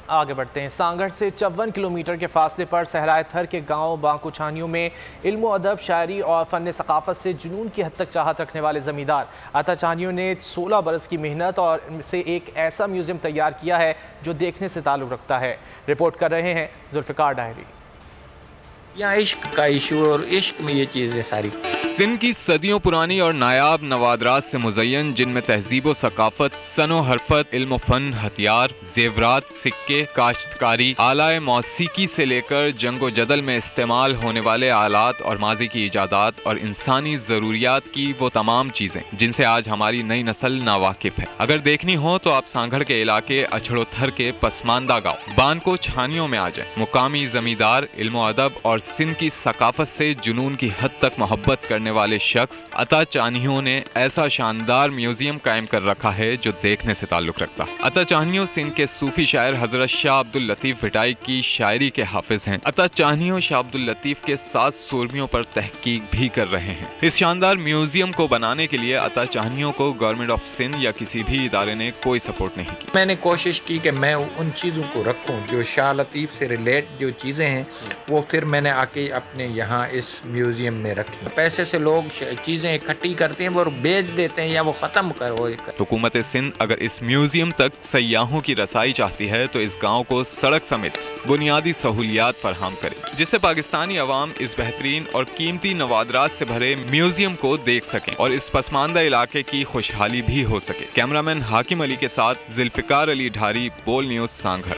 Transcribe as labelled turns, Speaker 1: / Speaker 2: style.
Speaker 1: آگے بڑھتے ہیں۔ سانگھڑ سے 54 کلومیٹر کے فاصلے پر صحرائے تھر کے گاؤں بانکو چھانیوں میں علم و ادب، شاعری اور فن ثقافت سے جنون کی حد تک چاہت رکھنے والے زمیندار عطا چھانیوں نے 16 برس کی محنت اور ان سے ایک ایسا میوزیم تیار کیا ہے جو دیکھنے سے تعلق رکھتا ہے۔ رپورٹ کر رہے ہیں ذوالفقار ڈائری۔
Speaker 2: یہاں عشق کا ایشو اور عشق میں یہ چیزیں ساری۔
Speaker 3: سندھ کی صدیوں پرانی اور نایاب نوادرات سے مزین، جن میں تہذیب و ثقافت، فن و حرفت، علم و فن، ہتھیار، زیورات، سکے، کاشتکاری، آلائے موسیقی سے لے کر جنگ و جدل میں استعمال ہونے والے آلات اور ماضی کی ایجادات اور انسانی ضروریات کی وہ تمام چیزیں جن سے آج ہماری نئی نسل ناواقف ہے۔ اگر دیکھنی ہو تو آپ سانگھڑ کے علاقے اچھڑو تھر کے پسماندہ گاؤں بانکو چھانیوں میں آ جائیں۔ مقامی زمیندار، علم و ادب اور سندھ کی ثقافت سے جنون کی حد تک محبت کرنے والے شخص عطا چھانیوں نے ایسا شاندار میوزیم قائم کر رکھا ہے جو دیکھنے سے تعلق رکھتا ہے۔ عطا چھانیوں سندھ کے صوفی شاعر حضرت شاہ عبداللطیف بھٹائی کی شاعری کے حافظ ہیں۔ عطا چھانیوں شاہ عبداللطیف کے 7 سورمیوں پر تحقیق بھی کر رہے ہیں۔ اس شاندار میوزیم کو بنانے کے لیے عطا چھانیوں کو گورنمنٹ آف سندھ یا کسی بھی ادارے نے کوئی سپورٹ نہیں کی۔
Speaker 2: میں نے کوشش کی کہ میں ان چیزوں کو رکھوں جو شاہ لطیف سے ریلیٹ جو چیزیں ہیں وہ پھر میں نے آ کے اپنے یہاں اس میوزیم میں رکھی۔ پیسے سے لوگ چیزیں اکٹھی کرتے ہیں اور بیچ دیتے ہیں یا وہ ختم
Speaker 3: حکومت سندھ اگر اس میوزیم تک سیاحوں کی رسائی چاہتی ہے تو اس گاؤں کو سڑک سمیت بنیادی سہولیات فراہم کرے جس سے پاکستانی عوام اس بہترین اور قیمتی نوادرات سے بھرے میوزیم کو دیکھ سکیں اور اس پسماندہ علاقے کی خوشحالی بھی ہو سکے۔ کیمرامین حاکم علی کے ساتھ ذوالفقار علی ڈھاری، بول نیوز، سانگھڑ۔